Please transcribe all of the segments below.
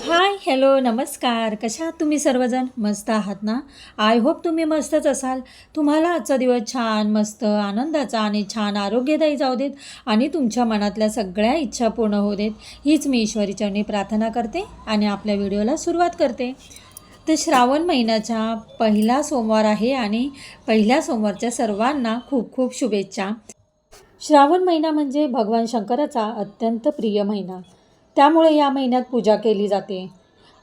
हाय, hello, नमस्कार. कशा आहात तुम्ही सर्वजण? मस्त आहात ना? आय होप तुम्ही मस्तच असाल. तुम्हाला आजचा दिवस छान, मस्त, आनंदाचा आणि छान आरोग्यदायी जाऊ देत आणि तुमच्या मनातल्या सगळ्या इच्छा पूर्ण होऊ देत. हीच मी ईश्वरीचरणी प्रार्थना करते आणि आपल्या व्हिडिओला सुरुवात करते. तर श्रावण महिन्याचा पहिला सोमवार आहे आणि पहिल्या सोमवारच्या सर्वांना खूप खूप शुभेच्छा. श्रावण महिना म्हणजे भगवान शंकराचा अत्यंत प्रिय महिना. त्यामुळे या महिन्यात पूजा केली जाते.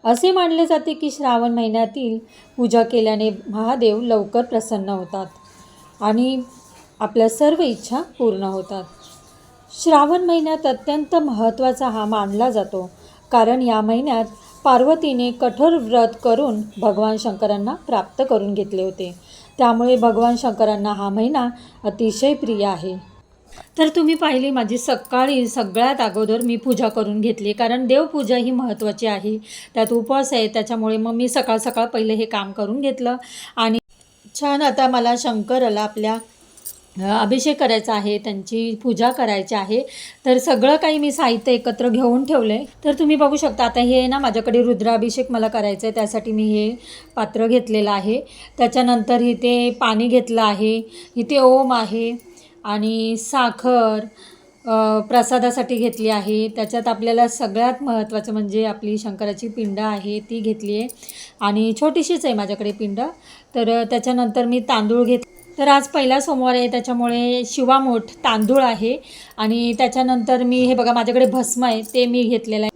असे मानले जाते की श्रावण महिन्यातील पूजा केल्याने महादेव लवकर प्रसन्न होतात आणि आपल्या सर्व इच्छा पूर्ण होतात. श्रावण महिन्यात अत्यंत महत्त्वाचा हा मानला जातो, कारण या महिन्यात पार्वतीने कठोर व्रत करून भगवान शंकरांना प्राप्त करून घेतले होते. त्यामुळे भगवान शंकरांना हा महिना अतिशय प्रिय आहे. तर तुम्ही पाहिली माझी सकाळी सगळ्यात अगोदर मी पूजा करून घेतली, कारण देवपूजा ही महत्त्वाची आहे. त्यात उपवास आहे, त्याच्यामुळे मग मी सकाळ सकाळ पहिले हे काम करून घेतलं. आणि छान आता मला शंकराला आपल्या अभिषेक करायचा आहे, त्यांची पूजा करायची आहे. तर सगळं काही मी साहित्य एकत्र घेऊन ठेवलं आहे. तर तुम्ही बघू शकता आता हे ना माझ्याकडे रुद्राभिषेक मला करायचं आहे, त्यासाठी मी हे पात्र घेतलेलं आहे. त्याच्यानंतर इथे पाणी घेतलं आहे, इथे ओम आहे आणि साखर प्रसादासाठी घेतली आहे. त्याच्यात आपल्याला सगळ्यात महत्त्वाचं म्हणजे आपली शंकराची पिंड आहे ती घेतली आहे आणि छोटीशीच आहे माझ्याकडे पिंड. तर त्याच्यानंतर मी तांदूळ तर आज पहिला सोमवार आहे, त्याच्यामुळे शिवामोठ तांदूळ आहे. आणि त्याच्यानंतर मी हे बघा माझ्याकडे भस्म आहे ते मी घेतलेलं आहे.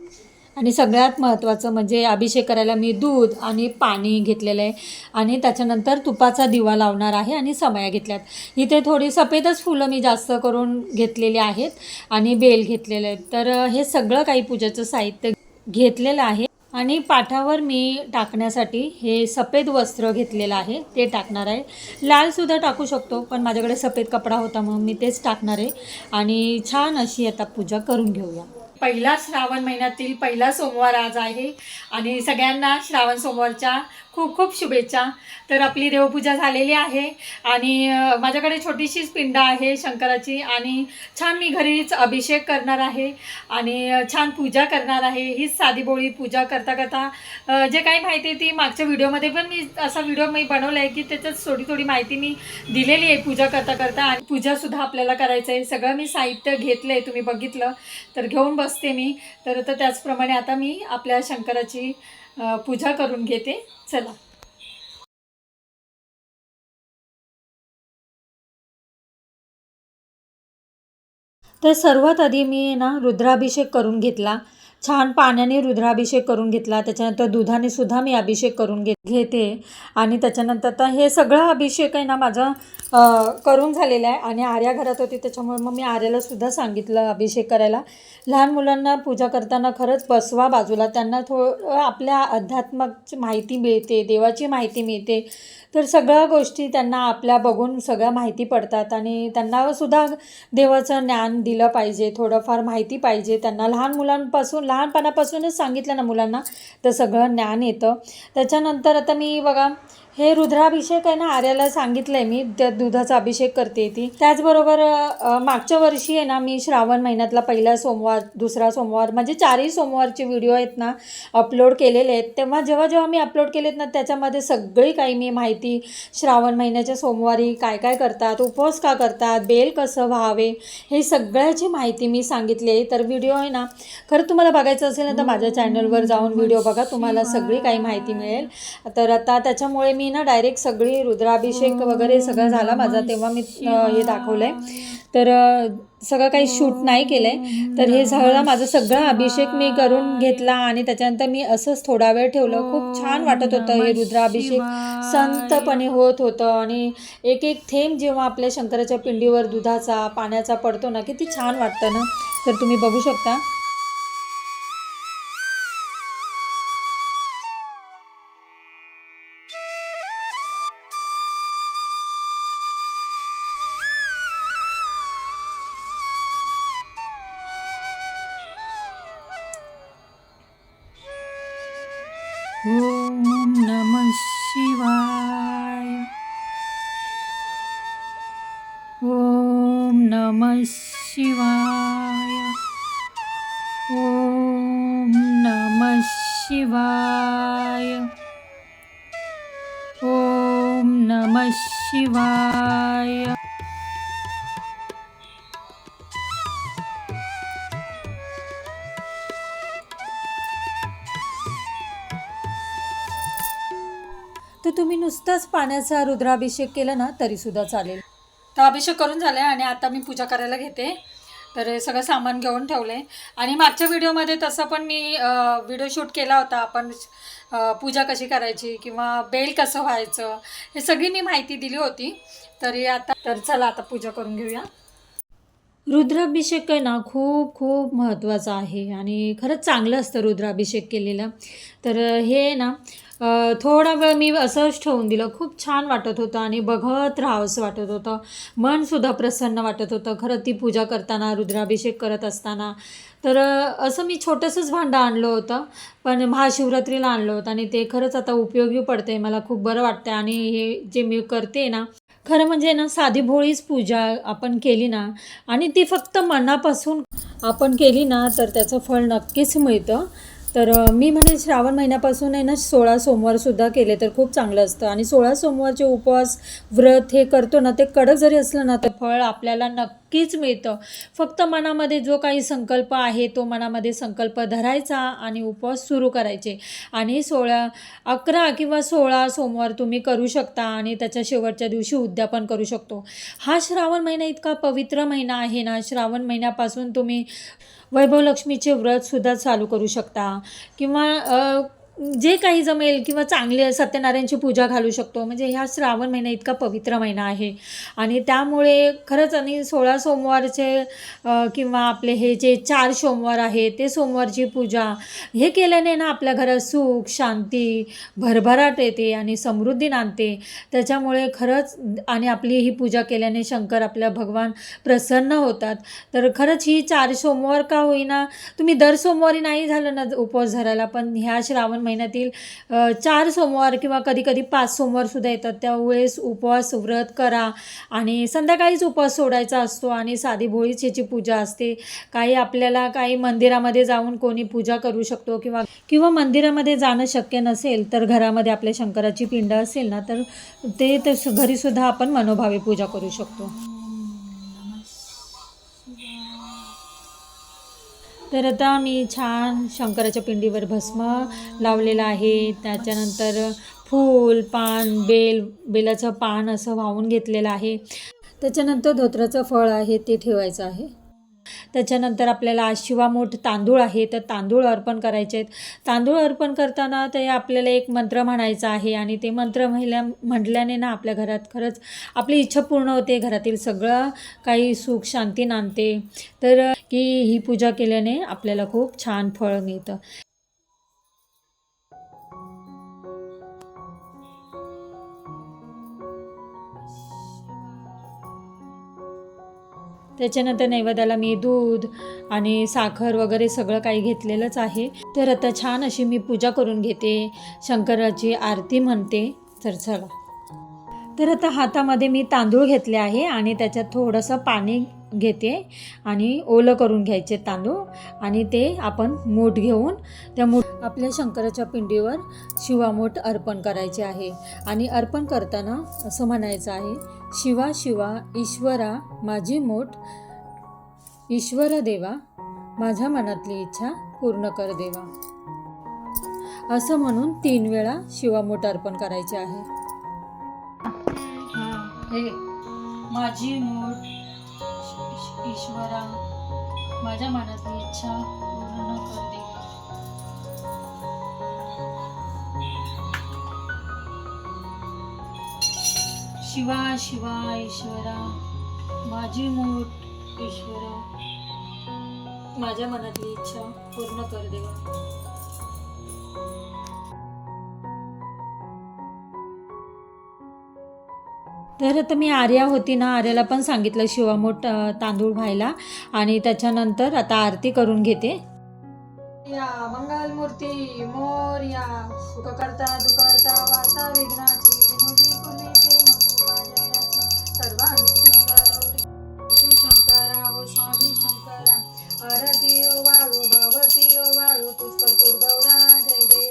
आणि सगळ्यात महत्त्वाचं म्हणजे अभिषेक करायला मी दूध आणि पाणी घेतलेलं आहे आणि त्याच्यानंतर तुपाचा दिवा लावणार आहे आणि समया घेतल्यात. इथे थोडी सफेदच फुलं मी जास्त करून घेतलेली आहेत आणि बेल घेतलेले आहेत. तर हे सगळं काही पूजेचं साहित्य घेतलेलं आहे. आणि पाठावर मी टाकण्यासाठी हे सफेद वस्त्र घेतलेलं आहे ते टाकणार आहे. लालसुद्धा टाकू शकतो, पण माझ्याकडे सफेद कपडा होता म्हणून मी तेच टाकणार आहे. आणि छान अशी आता पूजा करून घेऊया. पहिला श्रावण महिन्यातील पहिला सोमवार आज आहे आणि सगळ्यांना श्रावण सोमवारच्या खूप खूप शुभेच्छा. तर आपली देवपूजा झालेली आहे आणि माझ्याकडे छोटीशीच पिंड आहे शंकराची आणि छान मी घरीच अभिषेक करणार आहे आणि छान पूजा करणार आहे. हीच साधीभोळी पूजा करता करता जे काही माहिती ती मागच्या व्हिडिओमध्ये पण मी असा व्हिडिओ मी बनवला आहे की त्याच्यात थोडी थोडी माहिती मी दिलेली आहे पूजा करता करता. आणि पूजासुद्धा आपल्याला करायचं आहे. सगळं मी साहित्य घेतलं आहे, तुम्ही बघितलं तर घेऊन बसते मी. तर त्याचप्रमाणे आता मी आपल्या शंकराची पूजा करून घेते. चला. तर सर्वात आधी मी ना रुद्राभिषेक करून घेतला. छान पाण्याने रुद्राभिषेक करून घेतला. त्याच्यानंतर दुधाने सुद्धा मी अभिषेक करून घेते. आणि त्याच्यानंतर आता हे सगळं अभिषेक आहे ना माझं करून झालेलं आहे. आणि आर्या घरात होती त्याच्यामुळे मग मी आर्याला सुद्धा सांगितलं अभिषेक करायला. लहान मुलांना पूजा करताना खरंच बसवा बाजूला, त्यांना आपल्या अध्यात्माची माहिती मिळते, देवाची माहिती मिळते. तर सगळ्या गोष्टी त्यांना आपल्या बघून सगळ्या माहिती पडतात आणि त्यांना सुद्धा देवाचं ज्ञान दिलं पाहिजे, थोडंफार माहिती पाहिजे त्यांना. लहानपणापासूनच सांगितलं ना मुलांना तर सगळं ज्ञान येतं. त्याच्यानंतर आता मी बघा हे रुद्राभिषेक आहे ना आर्याला सांगितलं आहे मी, त्या दुधाचा अभिषेक करते ती. त्याचबरोबर मागच्या वर्षी आहे ना मी श्रावण महिन्यातला पहिला सोमवार, दुसरा सोमवार म्हणजे 4ही सोमवारचे व्हिडिओ आहेत ना अपलोड केलेले आहेत. तेव्हा जेव्हा मी अपलोड केलेत ना त्याच्यामध्ये सगळी काही मी माहिती, श्रावण महिन्याच्या सोमवारी काय काय करतात, उपवास का करतात, बेल कसं व्हावे, हे सगळ्याची माहिती मी सांगितली आहे. तर व्हिडिओ आहे ना खरं तुम्हाला बघायचं असेल ना तर माझ्या चॅनलवर जाऊन व्हिडिओ बघा, तुम्हाला सगळी काही माहिती मिळेल. तर आता त्याच्यामुळे मी ना डायरेक्ट सगळी रुद्राभिषेक वगैरे सगळं झाला माझा तेव्हा मी हे दाखवलं आहे. तर सगळं काही शूट नाही केलं आहे. तर हे सगळं माझं सगळं अभिषेक मी करून घेतला आणि त्याच्यानंतर मी असंच थोडा वेळ ठेवलं. खूप छान वाटत होतं हे रुद्राभिषेक, संतपणे होत होतं. आणि एक एक थेंब जेव्हा आपल्या शंकराच्या पिंडीवर दुधाचा पाण्याचा पडतो ना किती छान वाटतं ना. तर तुम्ही बघू शकता. ओम नमः शिवाय. ओम नमः शिवाय. ओम नमः शिवाय. ओम नमः शिवाय. तर तुम्ही नुसताच पाण्याचा रुद्राभिषेक केला ना तरीसुद्धा चालेल. तर अभिषेक करून झाला आहे आणि आता मी पूजा करायला घेते. तर हे सगळं सामान घेऊन ठेवलं आहे. आणि मागच्या व्हिडिओमध्ये तसं पण मी व्हिडिओ शूट केला होता. आपण पूजा कशी करायची किंवा बेल कसं व्हायचं हे सगळी मी माहिती दिली होती. तरी आता चला आता पूजा करून घेऊया. रुद्राभिषेक आहे ना खूप खूप महत्त्वाचा आहे आणि खरंच चांगलं असतं रुद्राभिषेक केलेलं. तर हे ना थोडा वेळ मी असंच ठेवून दिलं. खूप छान वाटत होतं आणि बघत राहावंसं वाटत होतं. मनसुद्धा प्रसन्न वाटत होतं खरं ती पूजा करताना, रुद्राभिषेक करत असताना. तर असं मी छोटंसंच भांडं आणलं होतं, पण महाशिवरात्रीला आणलं होतं आणि ते खरंच आता उपयोगी पडते. मला खूप बरं वाटतं आणि हे जे मी करते ना खरं म्हणजे ना साधी भोळीच पूजा आपण केली ना आणि ती फक्त मनापासून आपण केली ना तर त्याचं फळ नक्कीच मिळतं. तर मी म्हणजे श्रावण महिन्यापासून आहे ना 16 सोमवारसुद्धा केले तर खूप चांगलं असतं. आणि 16 सोमवारचे उपवास व्रत हे करतो ना ते कडक जरी असलं ना तर फळ आपल्याला नक्कीच मिळतं. फक्त मनामध्ये जो काही संकल्प आहे तो मनामध्ये संकल्प धरायचा आणि उपवास सुरू करायचे. आणि 11 किंवा 16 सोमवार तुम्ही करू शकता आणि त्याच्या शेवटच्या दिवशी उद्यापन करू शकतो. हा श्रावण महिना इतका पवित्र महिना आहे ना. श्रावण महिन्यापासून तुम्ही वैभव लक्ष्मीचे व्रतसुद्धा चालू करू शकता किंवा जे काही जमेल किंवा चांगले सत्यनारायणची पूजा घालू शकतो. म्हणजे ह्या श्रावण महिना इतका पवित्र महिना आहे आणि त्यामुळे खरंच आणि 16 सोमवारचे किंवा आपले हे जे 4 सोमवार आहे ते सोमवारची पूजा हे केल्याने ना आपल्या घरात सुख शांती भरभराट येते आणि समृद्धी नांदते. त्याच्यामुळे खरंच आणि आपली ही पूजा केल्याने शंकर आपल्या भगवान प्रसन्न होतात. तर खरंच ही 4 सोमवार का होईना तुम्ही दर सोमवारी नाही झालं ना उपवास धरायला, पण ह्या श्रावण महिन्यातील 4 सोमवार किंवा कधी कधी 5 सोमवारसुद्धा येतात त्यावेळेस उपवास व्रत करा. आणि संध्याकाळीच उपवास सोडायचा असतो आणि साधी भोळीच ह्याची पूजा असते. काही आपल्याला काही मंदिरामध्ये जाऊन कोणी पूजा करू शकतो किंवा मंदिरामध्ये जाणं शक्य नसेल तर घरामध्ये आपल्या शंकराची पिंड असेल ना तर ते घरीसुद्धा आपण मनोभावे पूजा करू शकतो. तर आता मी छान शंकराच्या पिंडीवर भस्म लावलेलं आहे. त्याच्यानंतर फूल पान बेलाचं पान असं वाहून घेतलेलं आहे. त्याच्यानंतर धोत्राचं फळ आहे ते ठेवायचं आहे. त्याच्यानंतर आपल्याला शिवामूठ तांदूळ आहे तर तांदूळ अर्पण करायचे आहेत. तांदूळ अर्पण करताना ते आपल्याला एक मंत्र म्हणायचा आहे आणि ते मंत्र म्हटल्याने ना आपल्या घरात खरंच आपली इच्छा पूर्ण होते. घरातील सगळं काही सुख शांती नांदते. तर की ही पूजा केल्याने आपल्याला खूप छान फळ मिळतं. त्याच्यानंतर नैवेद्याला मी दूध आणि साखर वगैरे सगळं काही घेतलेलंच आहे. तर आता छान अशी मी पूजा करून घेते. शंकराची आरती म्हणते. तर चला. तर आता हातामध्ये मी तांदूळ घेतले आहे आणि त्याच्यात थोडंसं पाणी घेते आणि ओलं करून घ्यायचे तांदूळ आणि ते आपण मूठ घेऊन त्या आपल्या शंकराच्या पिंडीवर शिवामूठ अर्पण करायचे आहे. आणि अर्पण करताना असं म्हणायचं आहे, शिवा शिवा ईश्वरा माझी मूठ, ईश्वर देवा माझ्या मनातली इच्छा पूर्ण कर देवा, असं म्हणून 3 वेळा शिवामूठ अर्पण करायचे आहे. माझी मूठ ईश्वरा माझ्या मनातली इच्छा पूर्ण कर देवा. शिवा शिवा ईश्वरा माझी मूठ ईश्वरा माझ्या मनातली इच्छा पूर्ण कर देवा. तर आता मी आर्या होती ना, आर्याला पण सांगितलं शिवामूठ तांदूळ व्हायला आणि त्याच्यानंतर आता आरती करून घेते. या मंगल मूर्ती मोरया, सुख करता दुखहर्ता वार्ता विघ्नाची, नुजी कुली प्रेम कृपाजयाची, सर्वांगी सुंदर श्री शंकरा ओ स्वामी शंकरा, आरती ओ वाळू भावती ओ वाळू पुष्कर गौरा जय देव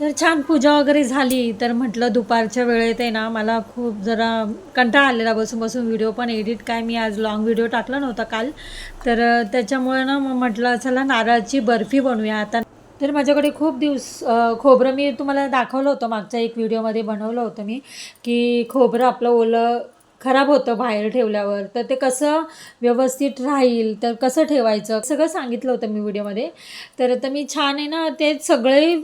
तर छान पूजा वगैरे झाली. तर म्हटलं दुपारच्या वेळेत आहे ना मला खूप जरा कंटाळा आलेला बसून बसून. व्हिडिओ पण एडिट काय मी आज लॉंग व्हिडिओ टाकला नव्हता काल. तर त्याच्यामुळे ना मग म्हटलं चला नारळाची बर्फी बनवूया आता. तर माझ्याकडे खूप खोबरं मी तुम्हाला दाखवलं होतं मागच्या एक व्हिडिओमध्ये बनवलं होतं मी, की खोबरं आपलं ओलं खराब होतं बाहेर ठेवल्यावर, तर ते कसं व्यवस्थित राहील, तर कसं ठेवायचं सगळं सांगितलं होतं मी व्हिडिओमध्ये. तर आता मी छान आहे ना ते सगळे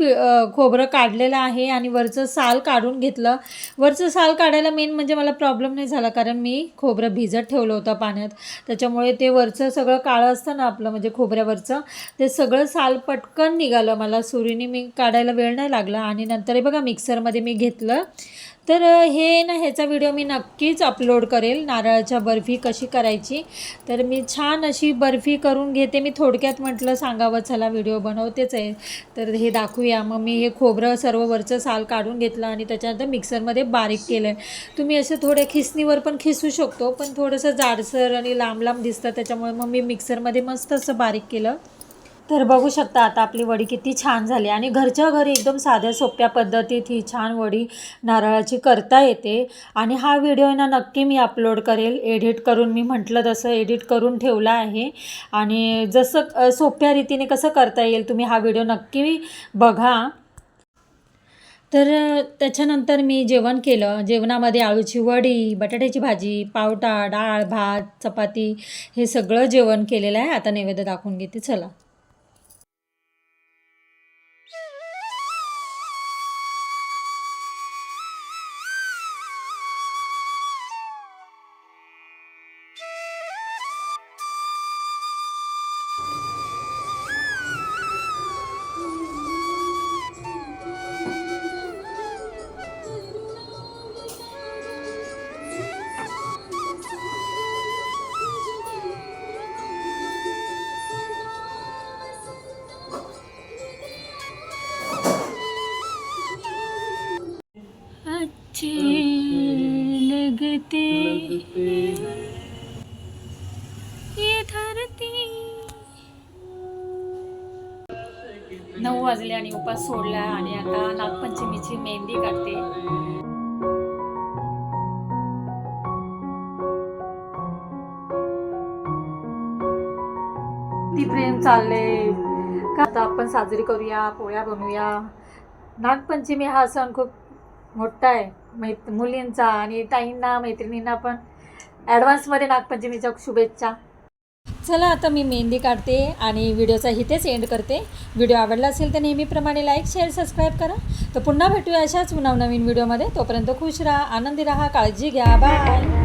खोबरं काढलेलं आहे आणि वरचं साल काढून घेतलं. वरचं साल काढायला मेन म्हणजे मला प्रॉब्लेम नाही झाला, कारण मी खोबरं भिजत ठेवलं होतं पाण्यात. त्याच्यामुळे ते वरचं सगळं काळं असतं ना आपलं म्हणजे खोबऱ्यावरचं, ते सगळं साल पटकन निघालं. मला सुरीने मी काढायला वेळ नाही लागला. आणि नंतर हे बघा मिक्सरमध्ये मी घेतलं. तर हे ना ह्याचा व्हिडिओ मी नक्कीच अपलोड करेल, नारळाच्या बर्फी कशी करायची. तर मी छान अशी बर्फी करून घेते. मी थोडक्यात म्हटलं सांगावं, चला व्हिडिओ बनवतेच आहे तर हे दाखवूया. मग मी हे खोबरं सर्व वरचं साल काढून घेतलं आणि त्याच्यानंतर मिक्सरमध्ये बारीक केलं आहे. तुम्ही असं थोड्या खिसणीवर पण खिसू शकतो, पण थोडंसं जाडसर आणि लांब लांब दिसतं, त्याच्यामुळे मग मी मिक्सरमध्ये मस्त असं बारीक केलं. तर बघू शकता आता आपली वडी किती छान झाली आणि घरच्या घरी एकदम साध्या सोप्या पद्धतीत ही छान वडी नारळाची करता येते. आणि हा व्हिडिओ ना नक्की मी अपलोड करेल एडिट करून. मी म्हटलं तसं एडिट करून ठेवला आहे आणि जसं सोप्या रीतीने कसं करता येईल तुम्ही हा व्हिडिओ नक्की बघा. तर त्याच्यानंतर मी जेवण केलं. जेवणामध्ये आळूची वडी, बटाट्याची भाजी, पावटा, डाळ, भात, चपाती हे सगळं जेवण केलेलं आहे. आता नैवेद्य दाखवून घेते चला. अच्छे लगते ये धरती. 9 वाजले आणि उपास सोडला आणि आता नागपंचमीची मेहंदी काढते. ती प्रेम चालले का आता आपण साजरी करूया, पोळ्या बनवूया. नागपंचमी हा सण खूप मोठा आहे मुलींचा आणि ताईंना मैत्रिणींना पण ॲडव्हान्समध्ये नागपंचमीच्या शुभेच्छा. चला आता मी मेहंदी काढते आणि व्हिडिओचा इथेच एंड करते. व्हिडिओ आवडला असेल तर नेहमीप्रमाणे लाईक शेअर सबस्क्राईब करा. तर पुन्हा भेटूया अशाच नवनवीन व्हिडिओमध्ये. तोपर्यंत खुश राहा, आनंदी राहा, काळजी घ्या, बाय.